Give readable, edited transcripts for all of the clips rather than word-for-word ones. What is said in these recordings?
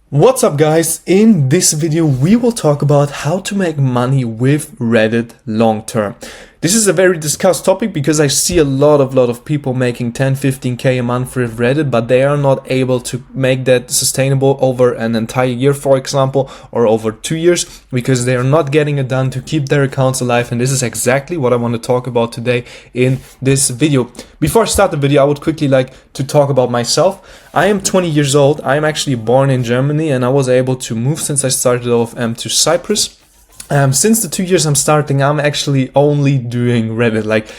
What's up guys, in this video we will talk about how to make money with Reddit long term. This is a very discussed topic because I see a lot of people making 10-15k a month with Reddit, but they are not able to make that sustainable over an entire year, for example, or over 2 years, because they are not getting it done to keep their accounts alive. And this is exactly what I want to talk about today in this video. Before I start the video, I would quickly like to talk about myself. I am 20 years old. I am actually born in Germany and I was able to move since I started OFM to Cyprus. Since the 2 years I'm starting, I'm actually only doing Reddit. Like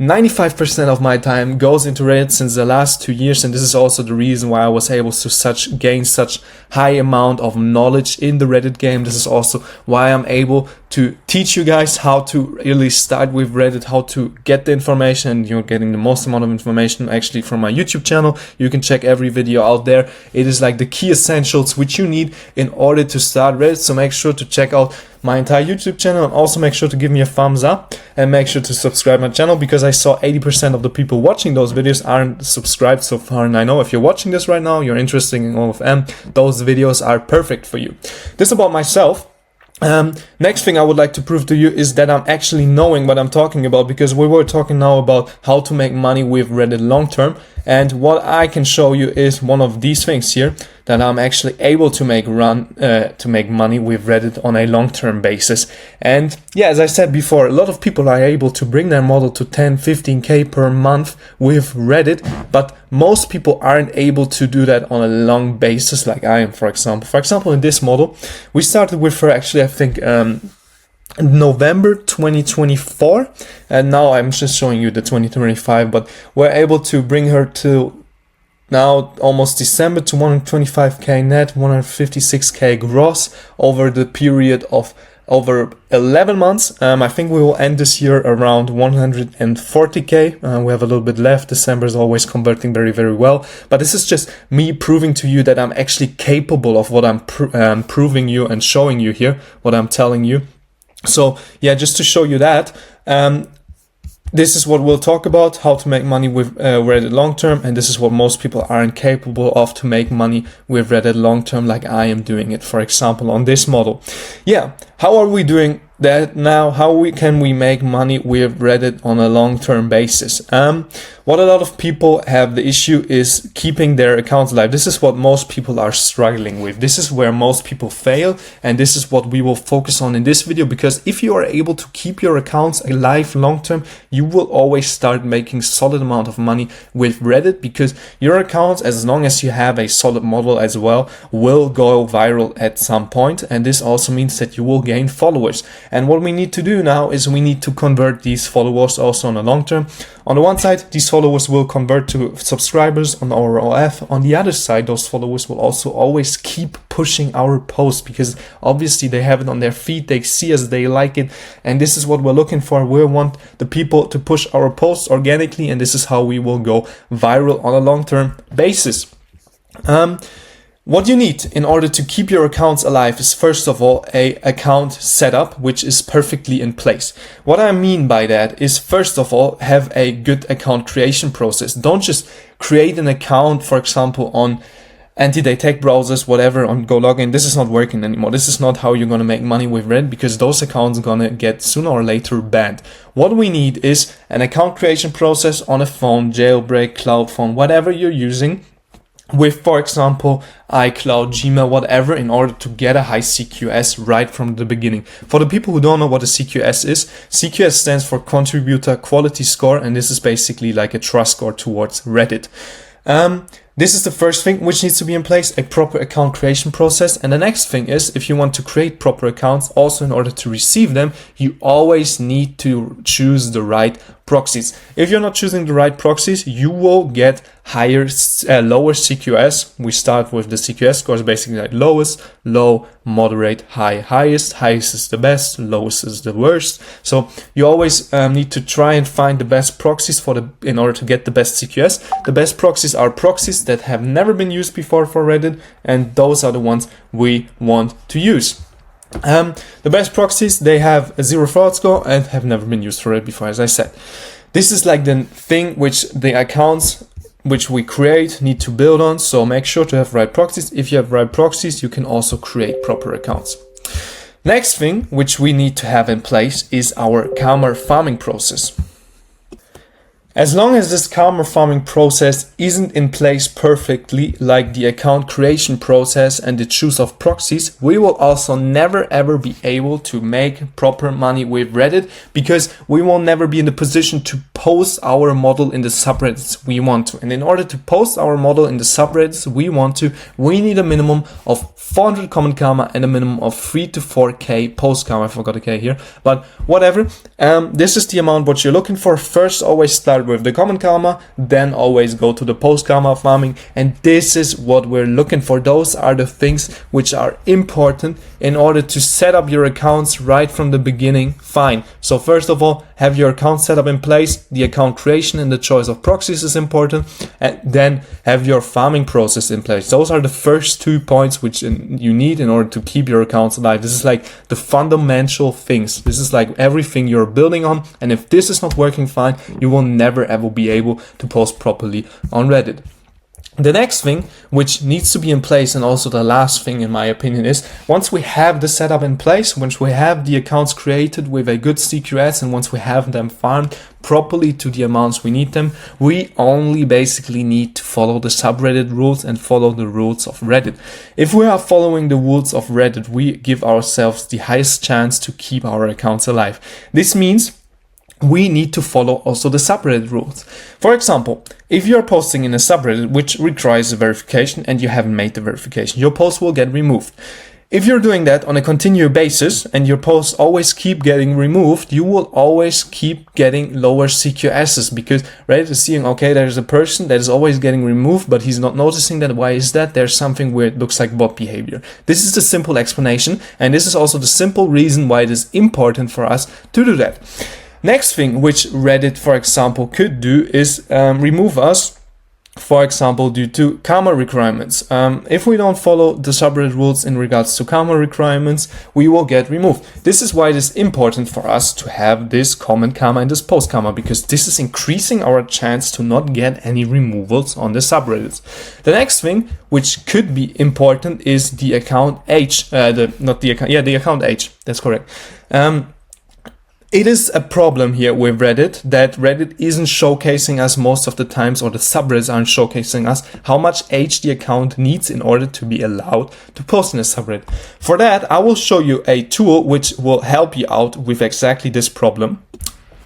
95% of my time goes into Reddit since the last 2 years, and this is also the reason why I was able to gain such high amount of knowledge in the Reddit game. This is also why I'm able to teach you guys how to really start with Reddit, how to get the information, and you're getting the most amount of information actually from my YouTube channel. You can check every video out there. It is like the key essentials which you need in order to start Reddit, so make sure to check out my entire YouTube channel, and also make sure to give me a thumbs up and make sure to subscribe my channel, because I saw 80% of the people watching those videos aren't subscribed so far, and I know if you're watching this right now, you're interested in OFM, those videos are perfect for you. This about myself. Next thing I would like to prove to you is that I'm actually knowing what I'm talking about, because we were talking now about how to make money with Reddit long term, and what I can show you is one of these things here, that I'm actually able to make money with Reddit on a long-term basis. And yeah, as I said before, a lot of people are able to bring their model to 10-15k per month with Reddit, but most people aren't able to do that on a long basis like I am, for example. For example, in this model, we started with her actually, I think, November 2024, and now I'm just showing you the 2025, but we're able to bring her to now almost December to 125k net, 156k gross over the period of over 11 months. I think we will end this year around 140k. We have a little bit left. December is always converting very well, but this is just me proving to you that I'm actually capable of what I'm proving you and showing you here, what I'm telling you. So yeah, just to show you that, this is what we'll talk about, how to make money with Reddit long term, and this is what most people aren't capable of, to make money with Reddit long term like I am doing it, for example, on this model. Yeah, how are we doing that now? How can we make money with Reddit on a long-term basis? What a lot of people have the issue is keeping their accounts alive. This is what most people are struggling with. This is where most people fail, and this is what we will focus on in this video, because if you are able to keep your accounts alive long-term, you will always start making solid amount of money with Reddit, because your accounts, as long as you have a solid model as well, will go viral at some point, and this also means that you will gain followers. And what we need to do now is we need to convert these followers also on a long term. On the one side, these followers will convert to subscribers on our OF. On the other side, those followers will also always keep pushing our posts, because obviously they have it on their feed, they see us, they like it, and this is what we're looking for. We want the people to push our posts organically, and this is how we will go viral on a long-term basis. What you need in order to keep your accounts alive is, first of all, a account setup which is perfectly in place. What I mean by that is, first of all, have a good account creation process. Don't just create an account, for example, on anti-detect browsers, whatever, on Go Login. This is not working anymore. This is not how you're going to make money with Reddit, because those accounts are going to get sooner or later banned. What we need is an account creation process on a phone, jailbreak, cloud phone, whatever you're using, with, for example, iCloud, Gmail, whatever, in order to get a high CQS right from the beginning. For the people who don't know what a CQS is, CQS stands for Contributor Quality Score, and this is basically like a trust score towards Reddit. This is the first thing which needs to be in place, a proper account creation process. And the next thing is, if you want to create proper accounts, also in order to receive them, you always need to choose the right proxies. If you're not choosing the right proxies, you will get lower CQS. We start with the CQS scores, basically like lowest, low, moderate, high. Highest is the best, lowest is the worst. So you always need to try and find the best proxies in order to get the best CQS. The best proxies are proxies that have never been used before for Reddit, and those are the ones we want to use. The best proxies, they have a 0 fraud score and have never been used for it before, as I said. This is like the thing which the accounts which we create need to build on. So make sure to have right proxies. If you have right proxies, you can also create proper accounts. Next thing which we need to have in place is our Karma farming process. As long as this Karma farming process isn't in place perfectly, like the account creation process and the choose of proxies, we will also never ever be able to make proper money with Reddit, because we will never be in the position to post our model in the subreddits we want to. And in order to post our model in the subreddits we need a minimum of 400 comment karma and a minimum of 3 to 4k post karma. I forgot a k here, but whatever. This is the amount what you're looking for. First, always start with the comment karma, then always go to the post karma farming, and this is what we're looking for. Those are the things which are important in order to set up your accounts right from the beginning. Fine. So first of all, have your account set up in place. The account creation and the choice of proxies is important, and then have your farming process in place. Those are the first 2 points which you need in order to keep your accounts alive. This is like the fundamental things. This is like everything you're building on, and if this is not working fine, you will never ever be able to post properly on Reddit. The next thing which needs to be in place, and also the last thing in my opinion, is once we have the setup in place, once we have the accounts created with a good CQS, and once we have them farmed properly to the amounts we need them, we only basically need to follow the subreddit rules and follow the rules of Reddit. If we are following the rules of Reddit, we give ourselves the highest chance to keep our accounts alive. This means we need to follow also the subreddit rules. For example, if you're posting in a subreddit which requires a verification and you haven't made the verification, your post will get removed. If you're doing that on a continuous basis and your posts always keep getting removed, you will always keep getting lower CQSs, because Reddit is seeing, okay, there's a person that is always getting removed, but he's not noticing that. Why is that? There's something weird, looks like bot behavior. This is the simple explanation, and this is also the simple reason why it is important for us to do that. Next thing which Reddit, for example, could do is remove us, for example, due to karma requirements. If we don't follow the subreddit rules in regards to karma requirements, we will get removed. This is why it is important for us to have this comment karma and this post karma, because this is increasing our chance to not get any removals on the subreddits. The next thing which could be important is the account age. The account age. That's correct. It is a problem here with Reddit that Reddit isn't showcasing us most of the times, or the subreddits aren't showcasing us how much age the account needs in order to be allowed to post in a subreddit. For that, I will show you a tool which will help you out with exactly this problem.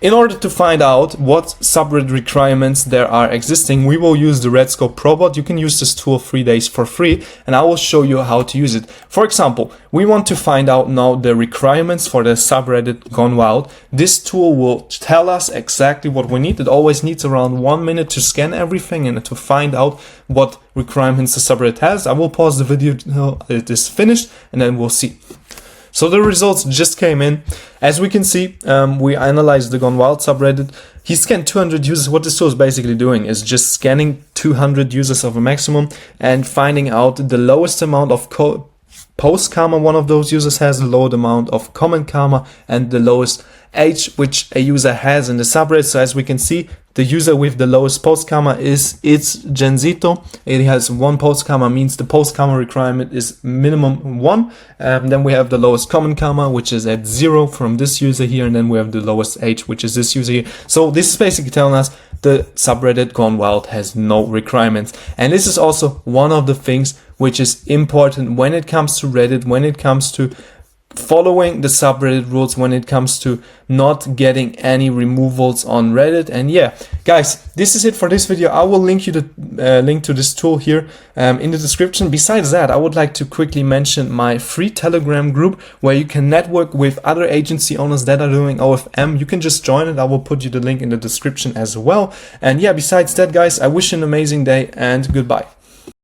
In order to find out what subreddit requirements there are existing, we will use the Redscope Probot. You can use this tool 3 days for free, and I will show you how to use it. For example, we want to find out now the requirements for the subreddit Gone Wild. This tool will tell us exactly what we need. It always needs around 1 minute to scan everything and to find out what requirements the subreddit has. I will pause the video until it is finished, and then we'll see. So the results just came in. As we can see, we analyzed the Gone Wild subreddit. He scanned 200 users. What this tool is basically doing is just scanning 200 users of a maximum and finding out the lowest amount of post karma one of those users has, the lowest amount of comment karma, and the lowest age which a user has in the subreddit. So as we can see, the user with the lowest post karma is It's Genzito. It has 1 post karma, means the post karma requirement is minimum 1. Then we have the lowest comment karma, which is at 0 from this user here, and then we have the lowest age, which is this user here. So this is basically telling us the subreddit Gone Wild has no requirements. And this is also one of the things which is important when it comes to Reddit, when it comes to following the subreddit rules, when it comes to not getting any removals on Reddit. And yeah, guys, this is it for this video. I will link you the link to this tool here in the description. Besides that, I would like to quickly mention my free Telegram group where you can network with other agency owners that are doing OFM. You can just join it. I will put you the link in the description as well. And yeah, besides that, guys, I wish you an amazing day and goodbye.